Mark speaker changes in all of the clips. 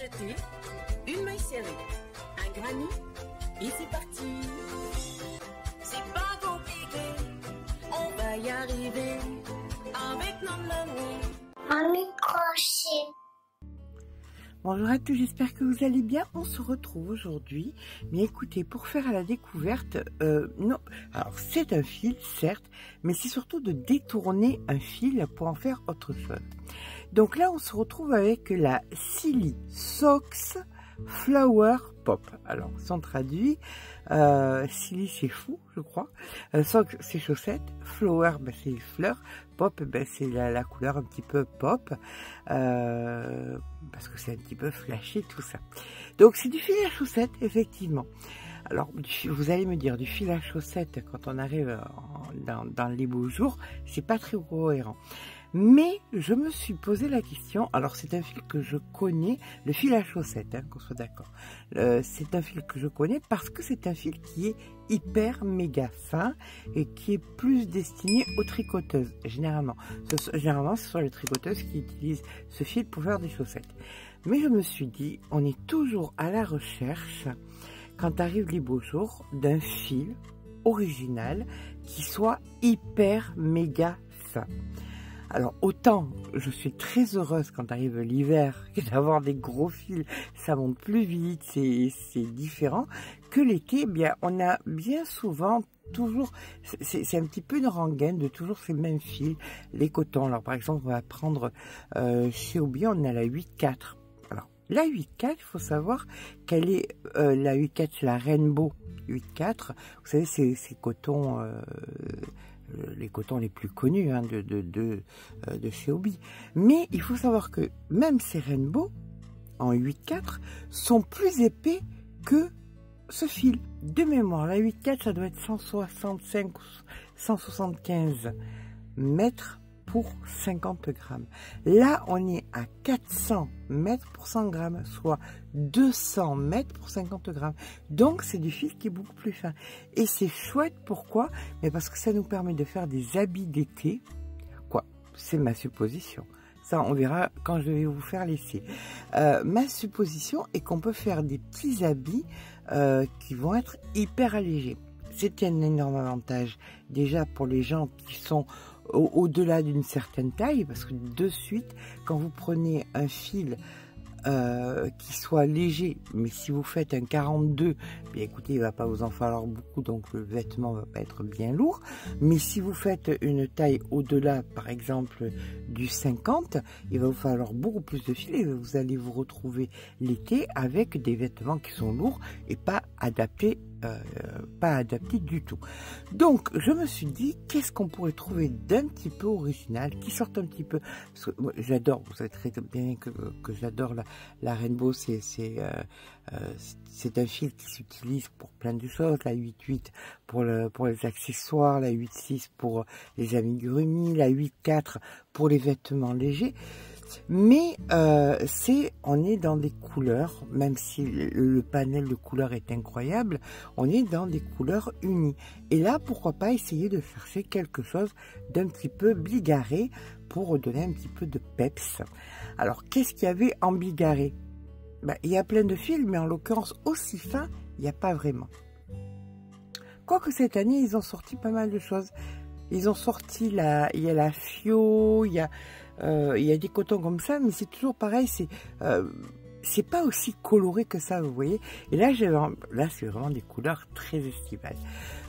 Speaker 1: acheter une maille serrée, un granit et c'est parti. C'est pas compliqué, on va y arriver avec nos mamies.
Speaker 2: Un micro-chip.
Speaker 3: Bonjour à tous, j'espère que vous allez bien. On se retrouve aujourd'hui. Mais écoutez, pour faire la découverte, non, alors c'est un fil, certes, mais c'est surtout de détourner un fil pour en faire autre chose. Donc là, on se retrouve avec la Silly Socks Flower Pop. Alors, sans traduit, Silly c'est fou, je crois. Socks c'est chaussettes, Flower ben, c'est les fleurs, Pop ben, c'est la couleur un petit peu pop, parce que c'est un petit peu flashé tout ça. Donc c'est du fil à chaussettes, effectivement. Alors, vous allez me dire, du fil à chaussettes, quand on arrive dans les beaux jours, c'est pas très cohérent. Mais je me suis posé la question, alors c'est un fil que je connais, le fil à chaussettes, hein, qu'on soit d'accord. C'est un fil que je connais parce que c'est un fil qui est hyper méga fin et qui est plus destiné aux tricoteuses, généralement. Généralement, ce sont les tricoteuses qui utilisent ce fil pour faire des chaussettes. Mais je me suis dit, on est toujours à la recherche, quand arrivent les beaux jours, d'un fil original qui soit hyper méga fin. Alors autant je suis très heureuse quand arrive l'hiver d'avoir des gros fils, ça monte plus vite, c'est différent, que l'été, eh bien on a bien souvent toujours, c'est un petit peu une rengaine de toujours ces mêmes fils, les cotons. Alors par exemple on va prendre chez Obi, on a la 8-4. Alors la 8-4, il faut savoir qu'elle est, la 8-4 c'est la Rainbow 8-4, vous savez c'est cotons... les cotons les plus connus hein, de chez Obi. Mais il faut savoir que même ces Rainbow en 8-4 sont plus épais que ce fil. De mémoire, la 8-4 ça doit être 165 ou 175 mètres pour 50 grammes. Là, on est à 400 mètres pour 100 grammes, soit 200 mètres pour 50 grammes. Donc, c'est du fil qui est beaucoup plus fin. Et c'est chouette, pourquoi? Mais parce que ça nous permet de faire des habits d'été. Quoi? C'est ma supposition. Ça, on verra quand je vais vous faire l'essai. Ma supposition est qu'on peut faire des petits habits qui vont être hyper allégés. C'est un énorme avantage déjà pour les gens qui sont au-delà d'une certaine taille, parce que de suite, quand vous prenez un fil qui soit léger, mais si vous faites un 42, bien écoutez, il va pas vous en falloir beaucoup, donc le vêtement va pas être bien lourd. Mais si vous faites une taille au-delà, par exemple du 50, il va vous falloir beaucoup plus de fil et vous allez vous retrouver l'été avec des vêtements qui sont lourds et pas adaptés du tout. Donc je me suis dit, qu'est-ce qu'on pourrait trouver d'un petit peu original, qui sorte un petit peu, parce que moi, j'adore, vous savez très bien que j'adore la Rainbow, c'est un fil qui s'utilise pour plein de choses, la 8-8 pour les accessoires, la 8-6 pour les amigurumis, la 8-4 pour les vêtements légers. Mais on est dans des couleurs, même si le panel de couleurs est incroyable, on est dans des couleurs unies. Et là, pourquoi pas essayer de chercher quelque chose d'un petit peu bigarré pour donner un petit peu de peps. Alors, qu'est-ce qu'il y avait en bigarré? Ben, il y a plein de fils, mais en l'occurrence aussi fin, il n'y a pas vraiment. Quoique cette année, ils ont sorti pas mal de choses. Ils ont sorti il y a la Fio, il y a des cotons comme ça, mais c'est toujours pareil, c'est pas aussi coloré que ça, vous voyez. Et là, c'est vraiment des couleurs très estivales.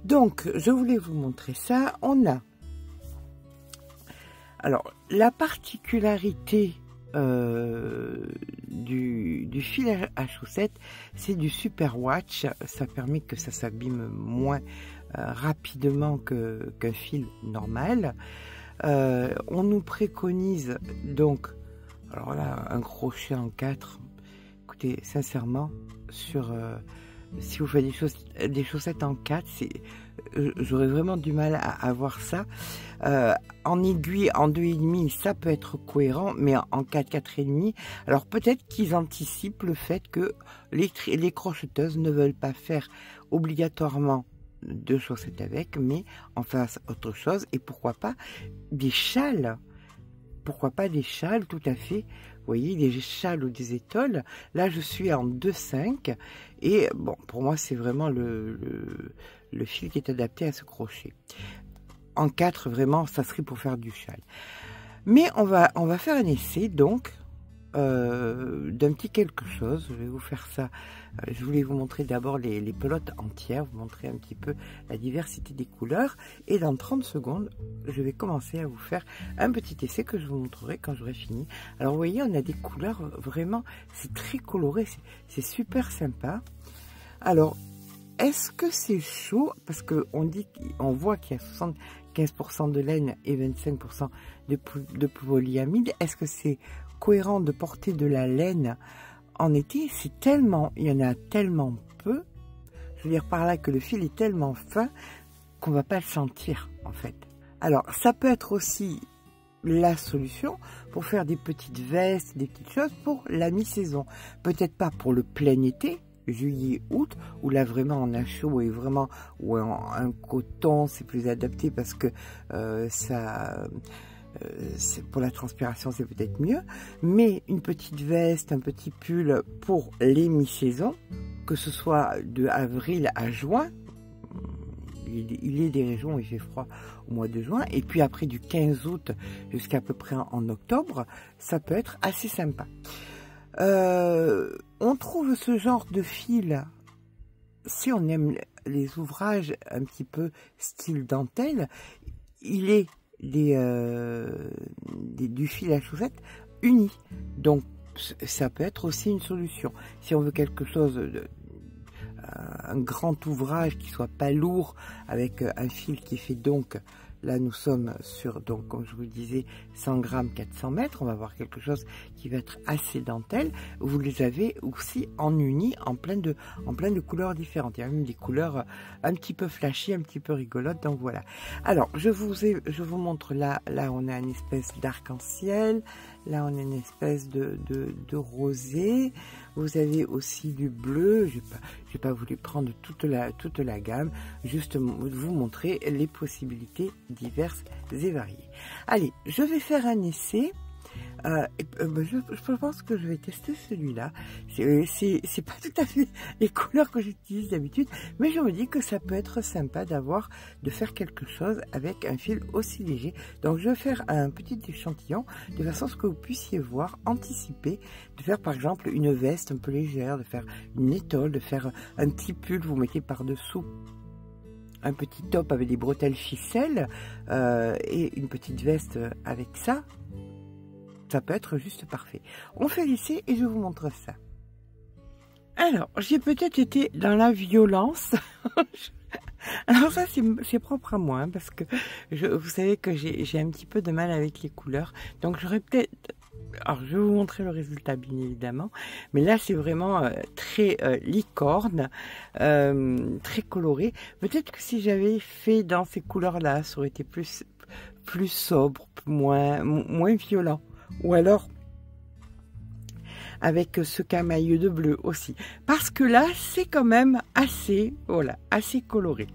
Speaker 3: Donc, je voulais vous montrer ça. On a, alors, la particularité du fil à chaussettes, c'est du super watch. Ça permet que ça s'abîme moins rapidement qu'un fil normal. On nous préconise donc, alors là, un crochet en 4. Écoutez, sincèrement, si vous faites des chaussettes en 4, j'aurais vraiment du mal à voir ça. En aiguille, en 2,5, ça peut être cohérent, mais en 4, 4,5, alors peut-être qu'ils anticipent le fait que les crocheteuses ne veulent pas faire obligatoirement de chaussettes avec, mais en fasse autre chose. Et pourquoi pas des châles? Pourquoi pas des châles tout à fait Vous voyez, des châles ou des étoiles. Là, je suis en 2,5 et bon, pour moi, c'est vraiment le fil qui est adapté à ce crochet. En 4, vraiment, ça serait pour faire du châle. Mais on va faire un essai, donc, d'un petit quelque chose. Je vais vous faire ça. Je voulais vous montrer d'abord les pelotes entières, vous montrer un petit peu la diversité des couleurs. Et dans 30 secondes, je vais commencer à vous faire un petit essai que je vous montrerai quand j'aurai fini. Alors, vous voyez, on a des couleurs vraiment, c'est très coloré, c'est super sympa. Alors, est-ce que c'est chaud? Parce qu'on voit qu'il y a 75% de laine et 25% de polyamide. Est-ce que c'est cohérent de porter de la laine en été? C'est tellement, il y en a tellement peu. Je veux dire par là que le fil est tellement fin qu'on va pas le sentir en fait. Alors, ça peut être aussi la solution pour faire des petites vestes, des petites choses pour la mi-saison. Peut-être pas pour le plein été, juillet, août, où là vraiment on a chaud et vraiment où un coton c'est plus adapté parce que pour la transpiration c'est peut-être mieux, mais une petite veste, un petit pull pour les mi-saisons, que ce soit de avril à juin. Il est des régions où il fait froid au mois de juin, et puis après du 15 août jusqu'à peu près en octobre, ça peut être assez sympa. On trouve ce genre de fil, si on aime les ouvrages un petit peu style dentelle, il est du fil à chaussettes uni. Donc ça peut être aussi une solution. Si on veut quelque chose un grand ouvrage qui soit pas lourd, avec un fil qui fait donc, là nous sommes sur, donc comme je vous le disais, 100 grammes 400 mètres, on va avoir quelque chose qui va être assez dentelle. Vous les avez aussi en uni, en plein de couleurs différentes. Il y a même des couleurs un petit peu flashy, un petit peu rigolotes, donc voilà. Alors je vous montre là on a une espèce d'arc-en-ciel, là on a une espèce de rosé. Vous avez aussi du bleu. J'ai pas voulu prendre toute la gamme, juste vous montrer les possibilités diverses et variées. Allez, je vais faire un essai. Je pense que je vais tester celui-là. C'est pas tout à fait les couleurs que j'utilise d'habitude, mais je me dis que ça peut être sympa de faire quelque chose avec un fil aussi léger. Donc je vais faire un petit échantillon de façon à ce que vous puissiez voir, anticiper, de faire par exemple une veste un peu légère, de faire une étole, de faire un petit pull, vous mettez par-dessous un petit top avec des bretelles ficelles et une petite veste avec ça. Ça peut être juste parfait. On fait l'essai et je vous montre ça. Alors, j'ai peut-être été dans la violence. Alors ça, c'est propre à moi, hein, parce que vous savez que j'ai un petit peu de mal avec les couleurs. Donc, j'aurais peut-être... Alors, je vais vous montrer le résultat, bien évidemment. Mais là, c'est vraiment très licorne, très coloré. Peut-être que si j'avais fait dans ces couleurs-là, ça aurait été plus sobre, moins violent. Ou alors avec ce camailleux de bleu aussi. Parce que là, c'est quand même assez, voilà, assez coloré.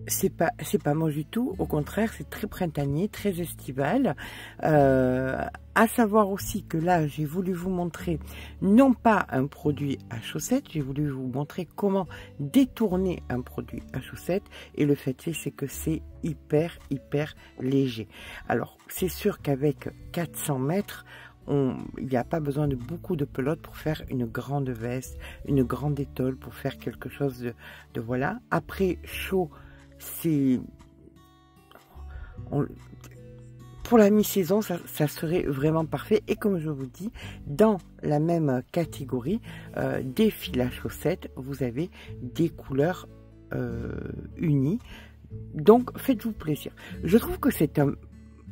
Speaker 3: C'est pas moche du tout, au contraire, c'est très printanier, très estival. À savoir aussi que là, j'ai voulu vous montrer non pas un produit à chaussettes, j'ai voulu vous montrer comment détourner un produit à chaussettes. Et le fait c'est que c'est hyper léger. Alors, c'est sûr qu'avec 400 mètres, il n'y a pas besoin de beaucoup de pelote pour faire une grande veste, une grande étole, pour faire quelque chose de voilà. Après, chaud, c'est... Pour la mi-saison, ça serait vraiment parfait. Et comme je vous dis, dans la même catégorie des fils à chaussettes, vous avez des couleurs unies. Donc, faites-vous plaisir. Je trouve que c'est un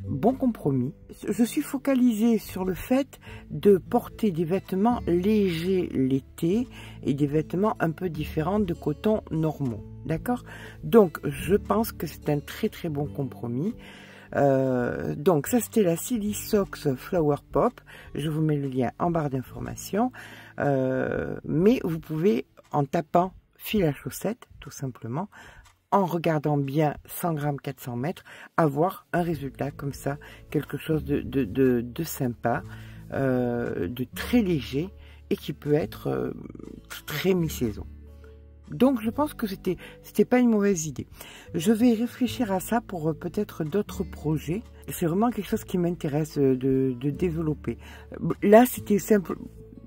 Speaker 3: bon compromis. Je suis focalisée sur le fait de porter des vêtements légers l'été et des vêtements un peu différents de coton normaux. D'accord? Donc, je pense que c'est un très bon compromis. Donc ça c'était la Silly Socks Flower Pop, je vous mets le lien en barre d'informations, mais vous pouvez, en tapant fil à chaussettes tout simplement, en regardant bien 100 grammes 400 mètres, avoir un résultat comme ça, quelque chose de sympa, de très léger et qui peut être très mi-saison. Donc je pense que c'était pas une mauvaise idée. Je vais réfléchir à ça pour peut-être d'autres projets. C'est vraiment quelque chose qui m'intéresse de développer. Là c'était simple,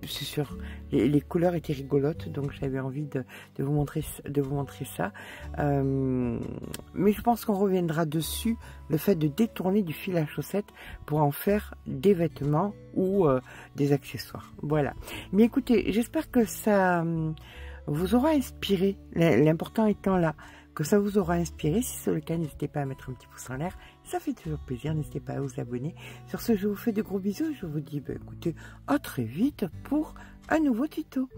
Speaker 3: c'est sûr, les couleurs étaient rigolotes, donc j'avais envie de vous montrer ça. Mais je pense qu'on reviendra dessus, le fait de détourner du fil à chaussettes pour en faire des vêtements ou des accessoires. Voilà. Mais écoutez, j'espère que ça vous aura inspiré, l'important étant là, que ça vous aura inspiré. Si c'est le cas, n'hésitez pas à mettre un petit pouce en l'air, ça fait toujours plaisir, n'hésitez pas à vous abonner. Sur ce, je vous fais de gros bisous, je vous dis, écoutez, à très vite pour un nouveau tuto.